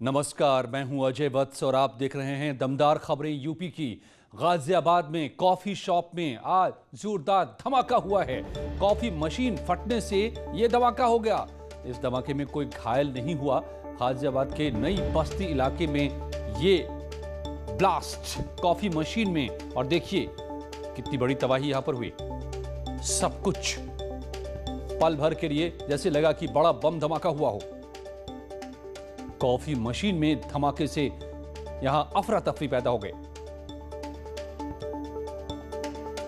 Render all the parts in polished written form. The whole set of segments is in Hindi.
नमस्कार, मैं हूं अजय वत्स और आप देख रहे हैं दमदार खबरें यूपी की। गाजियाबाद में कॉफी शॉप में आज जोरदार धमाका हुआ है। कॉफी मशीन फटने से यह धमाका हो गया। इस धमाके में कोई घायल नहीं हुआ। गाजियाबाद के नई बस्ती इलाके में ये ब्लास्ट कॉफी मशीन में, और देखिए कितनी बड़ी तबाही यहां पर हुई। सब कुछ पल भर के लिए जैसे लगा कि बड़ा बम धमाका हुआ हो। कॉफी मशीन में धमाके से यहां अफरा तफरी पैदा हो गई।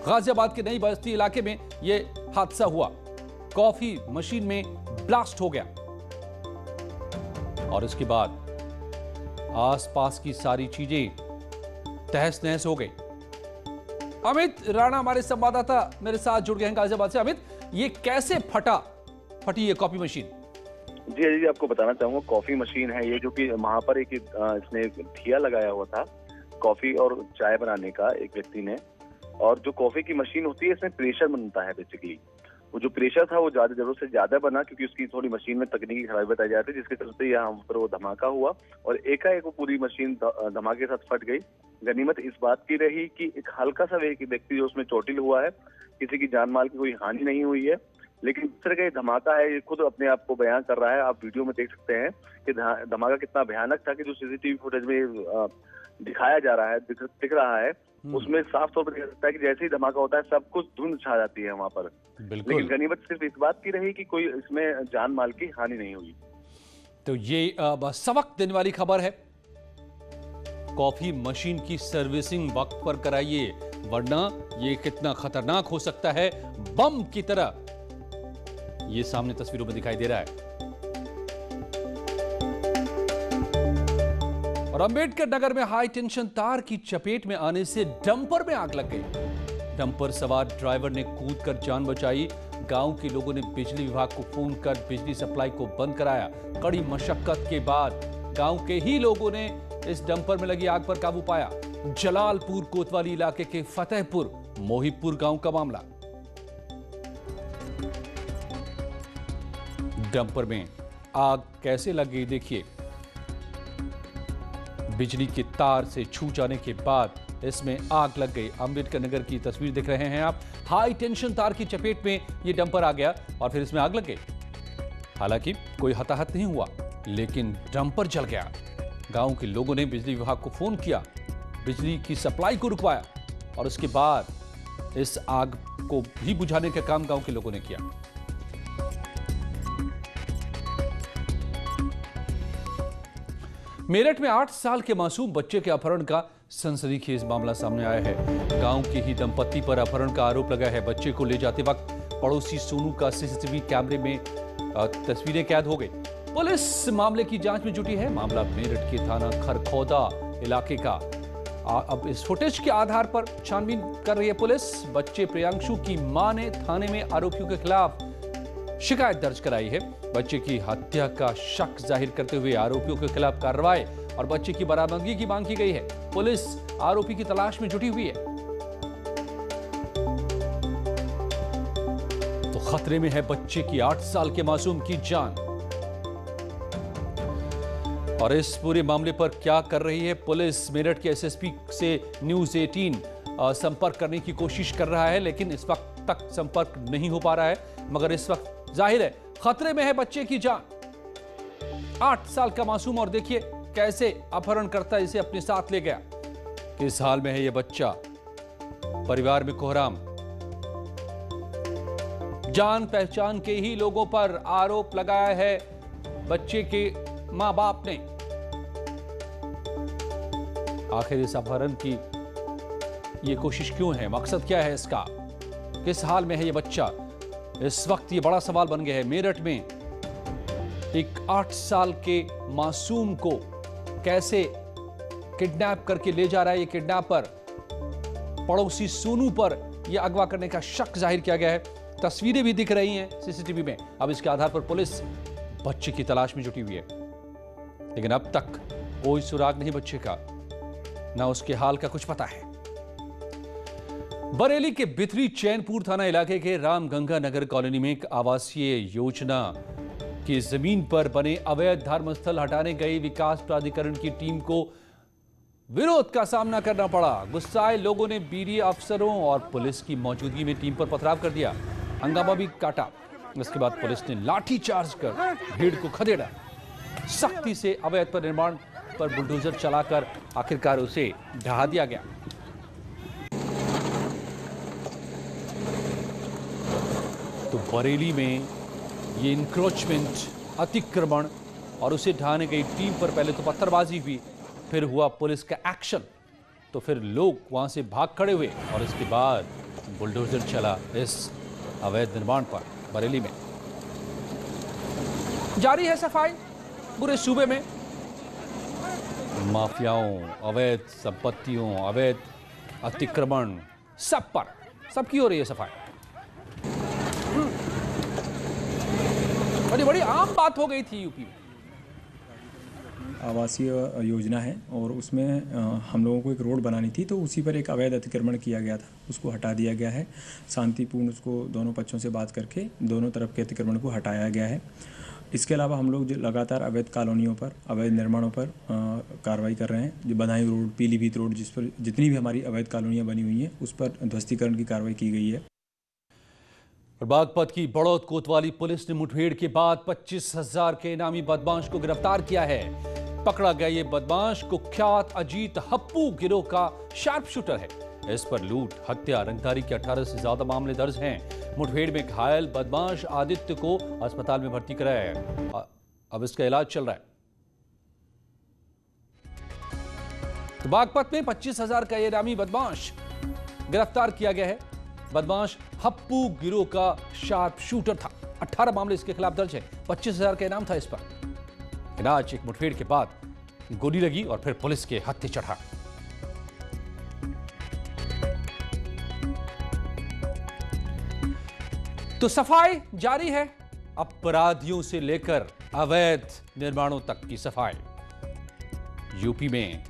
गाजियाबाद के नई बस्ती इलाके में यह हादसा हुआ। कॉफी मशीन में ब्लास्ट हो गया और इसके बाद आसपास की सारी चीजें तहस नहस हो गई। अमित राणा हमारे संवाददाता मेरे साथ जुड़ गए हैं गाजियाबाद से। अमित, ये कैसे फटी ये कॉफी मशीन? जी, आपको बताना चाहूंगा, कॉफी मशीन है ये, जो कि वहां पर एक इसने ठिया लगाया हुआ था कॉफी और चाय बनाने का एक व्यक्ति ने। और जो कॉफी की मशीन होती है इसमें प्रेशर बनता है बेसिकली। वो जो प्रेशर था वो ज्यादा जरूरत से ज्यादा बना, क्योंकि उसकी थोड़ी मशीन में तकनीकी खराबी बताई जाती है, जिसके चलते यहाँ पर वो धमाका हुआ और एकाएक वो पूरी मशीन धमाके के साथ फट गई। गनीमत इस बात की रही कि एक हल्का सा व्यक्ति जो उसमें चोटिल हुआ है, किसी की जान माल की कोई हानि नहीं हुई है। लेकिन इस तरह का धमाका है, ये खुद अपने आप को बयान कर रहा है। आप वीडियो में देख सकते हैं कि धमाका कितना भयानक था, कि जो सीसीटीवी फुटेज में दिखाया जा रहा है, दिख रहा है, उसमें साफ तौर पर दिख सकता है कि जैसे ही धमाका होता है सब कुछ धुंध छा जाती है वहां पर। लेकिन गनीमत सिर्फ इस बात की रही कि कोई इसमें जान माल की हानि नहीं हुई। तो ये सबक देने वाली खबर है। कॉफी मशीन की सर्विसिंग वक्त पर कराइए, वरना ये कितना खतरनाक हो सकता है, बम की तरह ये सामने तस्वीरों में दिखाई दे रहा है। और अंबेडकर नगर में हाई टेंशन तार की चपेट में आने से डंपर में आग लग गई। डंपर सवार ड्राइवर ने कूदकर जान बचाई। गांव के लोगों ने बिजली विभाग को फोन कर बिजली सप्लाई को बंद कराया। कड़ी मशक्कत के बाद गांव के ही लोगों ने इस डंपर में लगी आग पर काबू पाया। जलालपुर कोतवाली इलाके के फतेहपुर मोहिबपुर गांव का मामला। डंपर में आग कैसे लग गई देखिए। बिजली के तार से छू जाने के बाद इसमें आग लग गई। अंबेडकर नगर की तस्वीर देख रहे हैं आप। हाई टेंशन तार की चपेट में यह डंपर आ गया और फिर इसमें आग लग गई। हालांकि कोई हताहत नहीं हुआ, लेकिन डंपर जल गया। गांव के लोगों ने बिजली विभाग को फोन किया, बिजली की सप्लाई को रुकवाया और उसके बाद इस आग को भी बुझाने का काम गांव के लोगों ने किया। मेरठ में 8 साल के मासूम बच्चे के अपहरण का सनसनीखेज मामला सामने आया है। गांव के ही दंपत्ति पर अपहरण का आरोप लगा है। बच्चे को ले जाते वक्त पड़ोसी सोनू का सीसीटीवी कैमरे में तस्वीरें कैद हो गई। पुलिस मामले की जांच में जुटी है। मामला मेरठ के थाना खरखौदा इलाके का। अब इस फुटेज के आधार पर छानबीन कर रही है पुलिस। बच्चे प्रियांशु की मां ने थाने में आरोपियों के खिलाफ शिकायत दर्ज कराई है। बच्चे की हत्या का शक जाहिर करते हुए आरोपियों के खिलाफ कार्रवाई और बच्चे की बरामदगी की मांग की गई है। पुलिस आरोपी की तलाश में जुटी हुई है। तो खतरे में है बच्चे की 8 साल के मासूम की जान। और इस पूरे मामले पर क्या कर रही है पुलिस? मेरठ के एसएसपी से न्यूज़ 18 संपर्क करने की कोशिश कर रहा है, लेकिन इस वक्त तक संपर्क नहीं हो पा रहा है। मगर इस वक्त जाहिर है खतरे में है बच्चे की जान। 8 साल का मासूम, और देखिए कैसे अपहरणकर्ता इसे अपने साथ ले गया। किस हाल में है यह बच्चा? परिवार में कोहराम। जान पहचान के ही लोगों पर आरोप लगाया है बच्चे के मां बाप ने। आखिर इस अपहरण की यह कोशिश क्यों है? मकसद क्या है इसका? किस हाल में है यह बच्चा? इस वक्त ये बड़ा सवाल बन गया है। मेरठ में एक 8 साल के मासूम को कैसे किडनैप करके ले जा रहा है ये किडनैपर। पड़ोसी सोनू पर यह अगवा करने का शक जाहिर किया गया है। तस्वीरें भी दिख रही हैं सीसीटीवी में। अब इसके आधार पर पुलिस बच्चे की तलाश में जुटी हुई है, लेकिन अब तक कोई सुराग नहीं बच्चे का, ना उसके हाल का कुछ पता है। बरेली के बिथरी चैनपुर थाना इलाके के रामगंगा नगर कॉलोनी में एक आवासीय योजना की जमीन पर बने अवैध धर्मस्थल हटाने गई विकास प्राधिकरण की टीम को विरोध का सामना करना पड़ा। गुस्साए लोगों ने बीडीए अफसरों और पुलिस की मौजूदगी में टीम पर पथराव कर दिया, हंगामा भी काटा। इसके बाद पुलिस ने लाठी चार्ज कर भीड़ को खदेड़ा। सख्ती से अवैध पर निर्माण पर बुलडोजर चलाकर आखिरकार उसे ढहा दिया गया। तो बरेली में ये इंक्रोचमेंट, अतिक्रमण और उसे ढहाने गई टीम पर पहले तो पत्थरबाजी हुई, फिर हुआ पुलिस का एक्शन, तो फिर लोग वहां से भाग खड़े हुए और इसके बाद बुलडोजर चला इस अवैध निर्माण पर। बरेली में जारी है सफाई पूरे सूबे में। माफियाओं, अवैध संपत्तियों, अवैध अतिक्रमण, सब पर सबकी हो रही है सफाई। बड़ी आम बात हो गई थी यूपी में। आवासीय योजना है और उसमें हम लोगों को एक रोड बनानी थी, तो उसी पर एक अवैध अतिक्रमण किया गया था, उसको हटा दिया गया है। शांतिपूर्ण उसको दोनों पक्षों से बात करके दोनों तरफ के अतिक्रमण को हटाया गया है। इसके अलावा हम लोग जो लगातार अवैध कॉलोनियों पर, अवैध निर्माणों पर कार्रवाई कर रहे हैं। जो बदायूं रोड, पीलीभीत रोड, जिस पर जितनी भी हमारी अवैध कॉलोनियाँ बनी हुई हैं उस पर ध्वस्तीकरण की कार्रवाई की गई है। बागपत की बड़ौद कोतवाली पुलिस ने मुठभेड़ के बाद 25,000 के इनामी बदमाश को गिरफ्तार किया है। पकड़ा गया ये बदमाश कुख्यात अजीत हप्पू गिरोह का शार्प शूटर है। इस पर लूट, हत्या, रंगदारी के 18 से ज्यादा मामले दर्ज हैं। मुठभेड़ में घायल बदमाश आदित्य को अस्पताल में भर्ती कराया है, अब इसका इलाज चल रहा है। तो बागपत में 25,000 का ये इनामी बदमाश गिरफ्तार किया गया है। बदमाश हप्पू गिरोह का शार्प शूटर था। 18 मामले इसके खिलाफ दर्ज है। 25,000 का इनाम था इस पर। इलाज, एक मुठभेड़ के बाद गोली लगी और फिर पुलिस के हत्थे चढ़ा। तो सफाई जारी है, अपराधियों से लेकर अवैध निर्माणों तक की सफाई। यूपी में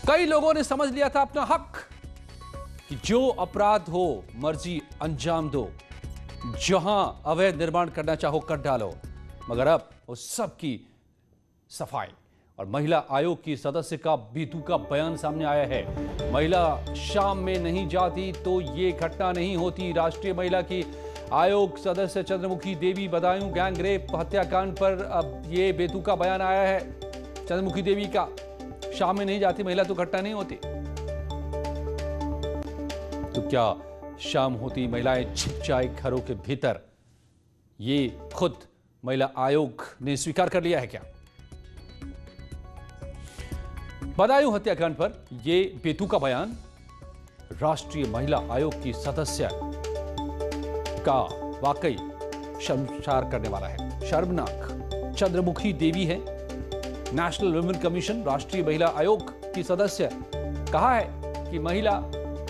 कई लोगों ने समझ लिया था अपना हक कि जो अपराध हो मर्जी अंजाम दो, जहां अवैध निर्माण करना चाहो कर डालो, मगर अब उस सब की सफाई। और महिला आयोग की सदस्य का बेतुका बयान सामने आया है। महिला शाम में नहीं जाती तो ये घटना नहीं होती। राष्ट्रीय महिला की आयोग सदस्य चंद्रमुखी देवी बदायूं गैंग रेप हत्याकांड पर अब ये बेतुका बयान आया है चंद्रमुखी देवी का। शाम में नहीं जाती महिला तो घटना नहीं होती। तो क्या शाम होती महिलाएं छिप जाए घरों के भीतर? ये खुद महिला आयोग ने स्वीकार कर लिया है क्या? बदायूं हत्याकांड पर यह बेतुका बयान राष्ट्रीय महिला आयोग की सदस्य का वाकई शर्मसार करने वाला है, शर्मनाक। चंद्रमुखी देवी है, नेशनल वुमेन कमीशन, राष्ट्रीय महिला आयोग की सदस्य। कहा है कि महिला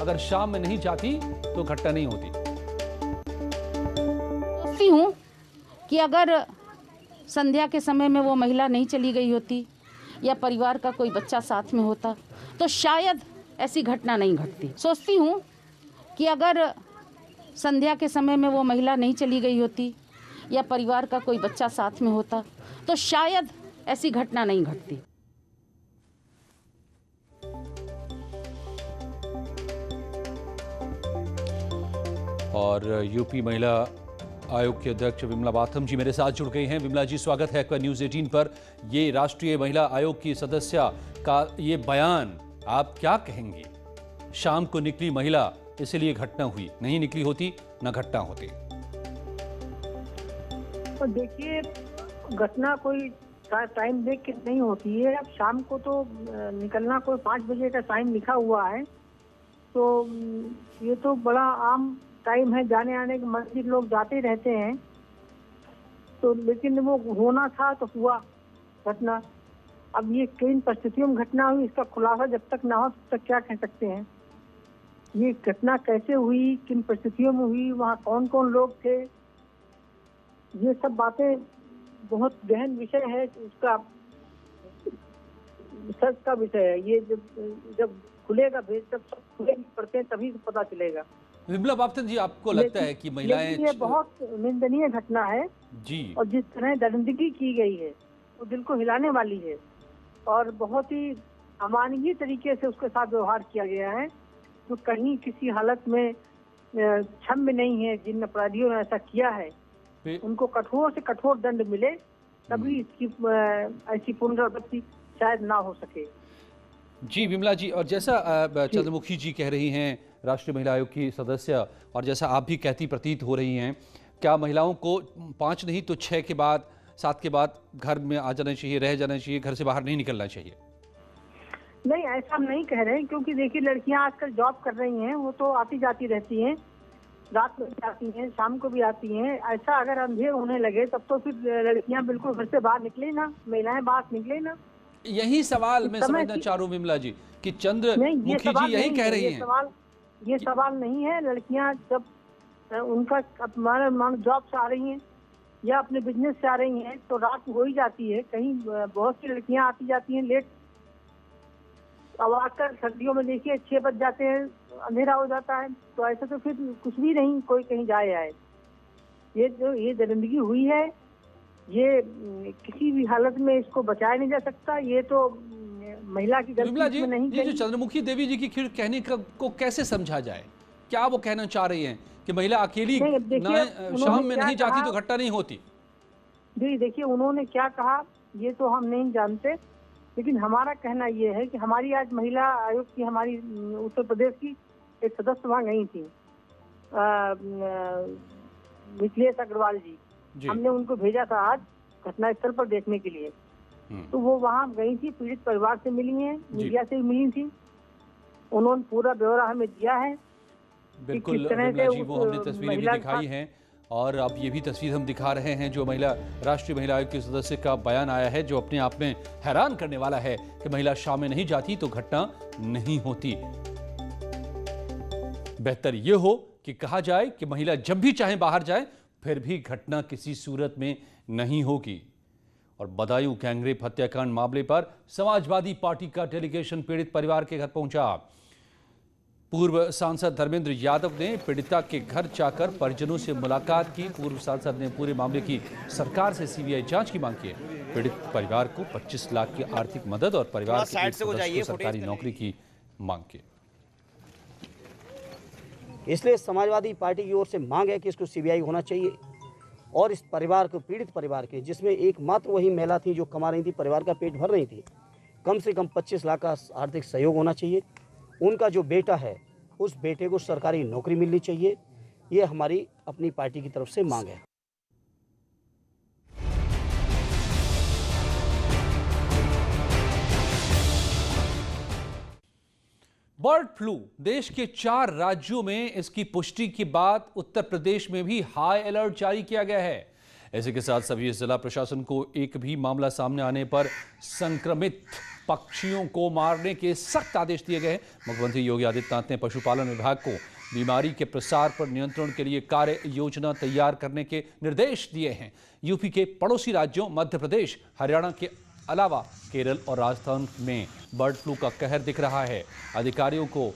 अगर शाम में नहीं जाती तो घटना नहीं होती। सोचती हूँ कि अगर संध्या के समय में वो महिला नहीं चली गई होती या परिवार का कोई बच्चा साथ में होता तो शायद ऐसी घटना नहीं घटती। सोचती हूँ कि अगर संध्या के समय में वो महिला नहीं चली गई होती या परिवार का कोई बच्चा साथ में होता तो शायद ऐसी घटना नहीं घटती। और यूपी महिला आयोग के अध्यक्ष विमला बाथम जी मेरे साथ जुड़ गई हैं। विमला जी, स्वागत है आपका न्यूज़ 18 पर। ये राष्ट्रीय महिला आयोग की सदस्य का ये बयान, आप क्या कहेंगे? शाम को निकली महिला इसलिए घटना हुई, नहीं निकली होती न घटना होती। तो देखिए, घटना कोई टाइम देख के नहीं होती है। अब शाम को तो निकलना, कोई 5 बजे का टाइम लिखा हुआ है, तो ये तो बड़ा आम टाइम है, जाने आने के मस्जिद लोग जाते रहते हैं। तो लेकिन वो होना था तो हुआ घटना। अब ये किन परिस्थितियों में घटना हुई, इसका खुलासा जब तक ना हो तब तक क्या कह सकते हैं। ये घटना कैसे हुई, किन परिस्थितियों में हुई, वहाँ कौन कौन लोग थे, ये सब बातें बहुत गहन विषय है। उसका सर्च का विषय है। ये जब खुलेगा भेज, जब सब खुलेगी पढ़ते हैं तभी पता चलेगा। विमला बापतन जी, आपको लगता है कि महिलाएं लेकिन ये बहुत निंदनीय घटना है जी और जिस तरह दरिंदगी की गई है वो दिल को हिलाने वाली है और बहुत ही अमानवीय तरीके से उसके साथ व्यवहार किया गया है, जो कहीं किसी हालत में क्षम्य नहीं है। जिन अपराधियों ने ऐसा किया है उनको कठोर से कठोर दंड मिले, तभी इसकी ऐसी पुनरावृत्ति शायद ना हो सके। जी विमला जी, और जैसा चंद्रमुखी जी कह रही हैं, राष्ट्रीय महिला आयोग की सदस्य, और जैसा आप भी कहती प्रतीत हो रही हैं, क्या महिलाओं को 5 नहीं तो 6 के बाद 7 के बाद घर में आ जाना चाहिए, रह जाना चाहिए, घर से बाहर नहीं निकलना चाहिए? नहीं, ऐसा हम नहीं कह रहे हैं, क्योंकि देखिए लड़कियां आजकल जॉब कर रही हैं, वो तो आती जाती रहती हैं, रात में भी आती हैं, शाम को भी आती हैं। ऐसा अगर अंधेर होने लगे तब तो फिर लड़कियां बिल्कुल घर से बाहर निकले ना, महिलाएं बाहर निकले ना। यही सवाल मैं समझना चाह रहा हूँ विमला जी, कि चंद्रमुखी जी यही कह रही हैं। ये सवाल नहीं है। लड़कियां जब उनका मान जॉब से आ रही हैं या अपने बिजनेस से आ रही हैं तो रात हो ही जाती है। कहीं बहुत सी लड़कियां आती जाती हैं लेट, अब आकर सर्दियों में देखिए 6 बज जाते हैं, अंधेरा हो जाता है, तो ऐसा तो फिर कुछ भी नहीं कोई कहीं जाए आए। ये दरिंदगी हुई है, ये किसी भी हालत में इसको बचाया नहीं जा सकता। ये तो महिला की गलती में नहीं। ये जो चंद्रमुखी देवी जी की कहने को कैसे समझा जाए? क्या वो कहना चाह रही हैं कि महिला अकेली शाम में नहीं जाती तो घटना नहीं होती? जी देखिए, उन्होंने क्या कहा ये तो हम नहीं जानते, लेकिन हमारा कहना ये है कि हमारी आज महिला आयोग की, हमारी उत्तर प्रदेश की एक सदस्य वहाँ गई थी, मिथिलेश अग्रवाल जी। हमने उनको भेजा था आज घटनास्थल पर देखने के लिए, तो वो वहाँ गई थी, पीड़ित परिवार से मिली हैं, मीडिया से भी मिली थी, उन्होंने पूरा ब्यौरा हमें दिया है। बिल्कुल विमला जी, वो हमने तस्वीरें भी दिखाई हैं, और अब ये भी तस्वीर हम दिखा रहे हैं जो राष्ट्रीय महिला आयोग के सदस्य का बयान आया है, जो अपने आप में हैरान करने वाला है कि महिला शाम में नहीं जाती तो घटना नहीं होती। बेहतर ये हो कि कहा जाए कि महिला जब भी चाहे बाहर जाए, फिर भी घटना किसी सूरत में नहीं होगी। और बदायूं गैंगरेप हत्याकांड मामले पर समाजवादी पार्टी का डेलीगेशन पीड़ित परिवार के घर पहुंचा। पूर्व सांसद धर्मेंद्र यादव ने पीड़िता के घर जाकर परिजनों से मुलाकात की। पूर्व सांसद ने पूरे मामले की सरकार से सीबीआई जांच की मांग की है। पीड़ित परिवार को 25 लाख की आर्थिक मदद और परिवार के एक सदस्य को सरकारी नौकरी की मांग की। इसलिए समाजवादी पार्टी की ओर से मांग है कि इसको सीबीआई होना चाहिए और इस परिवार को, पीड़ित परिवार के, जिसमें एकमात्र वही महिला थी जो कमा रही थी, परिवार का पेट भर रही थी, कम से कम 25 लाख का आर्थिक सहयोग होना चाहिए। उनका जो बेटा है उस बेटे को सरकारी नौकरी मिलनी चाहिए। ये हमारी अपनी पार्टी की तरफ से मांग है। बर्ड फ्लू, देश के 4 राज्यों में इसकी पुष्टि के बाद उत्तर प्रदेश में भी हाई अलर्ट जारी किया गया है। इसी के साथ सभी जिला प्रशासन को एक भी मामला सामने आने पर संक्रमित पक्षियों को मारने के सख्त आदेश दिए गए हैं। मुख्यमंत्री योगी आदित्यनाथ ने पशुपालन विभाग को बीमारी के प्रसार पर नियंत्रण के लिए कार्य योजना तैयार करने के निर्देश दिए हैं। यूपी के पड़ोसी राज्यों मध्य प्रदेश, हरियाणा के अलावा केरल और राजस्थान में बर्ड फ्लू का कहर दिख रहा है। अधिकारियों को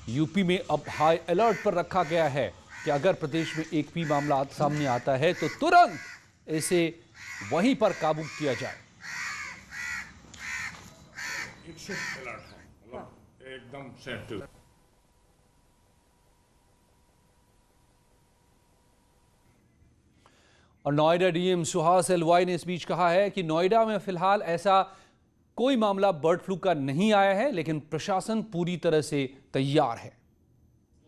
यूपी में अब हाई अलर्ट पर रखा गया है कि अगर प्रदेश में एक भी मामला सामने आता है तो तुरंत इसे वहीं पर काबू किया जाए। एकदम सेट। और नोएडा डीएम सुहास एलवाई ने इस बीच कहा है कि नोएडा में फिलहाल ऐसा कोई मामला बर्ड फ्लू का नहीं आया है, लेकिन प्रशासन पूरी तरह से तैयार है।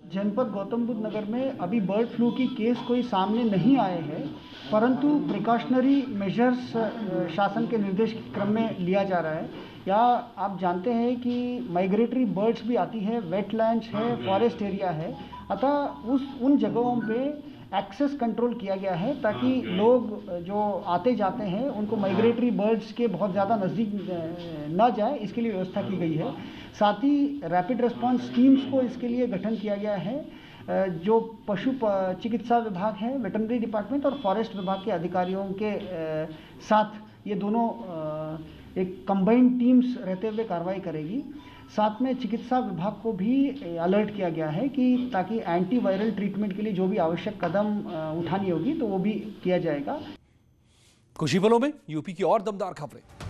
जनपद गौतम बुद्ध नगर में अभी बर्ड फ्लू की केस कोई सामने नहीं आए हैं, परंतु प्रिकॉशनरी मेजर्स शासन के निर्देश के क्रम में लिया जा रहा है। या आप जानते हैं कि माइग्रेटरी बर्ड्स भी आती है, वेटलैंड्स है, फॉरेस्ट एरिया है, अतः उन जगहों पे एक्सेस कंट्रोल किया गया है ताकि लोग जो आते जाते हैं उनको माइग्रेटरी बर्ड्स के बहुत ज़्यादा नज़दीक न जाए, इसके लिए व्यवस्था की गई है। साथ ही रैपिड रिस्पांस टीम्स को इसके लिए गठन किया गया है। जो पशु चिकित्सा विभाग है, वेटरनरी डिपार्टमेंट और फॉरेस्ट विभाग के अधिकारियों के साथ ये दोनों एक कंबाइंड टीम्स रहते हुए कार्रवाई करेगी। साथ में चिकित्सा विभाग को भी अलर्ट किया गया है कि ताकि एंटीवायरल ट्रीटमेंट के लिए जो भी आवश्यक कदम उठानी होगी तो वो भी किया जाएगा। कुछ ही पलों में यूपी की और दमदार खबरें।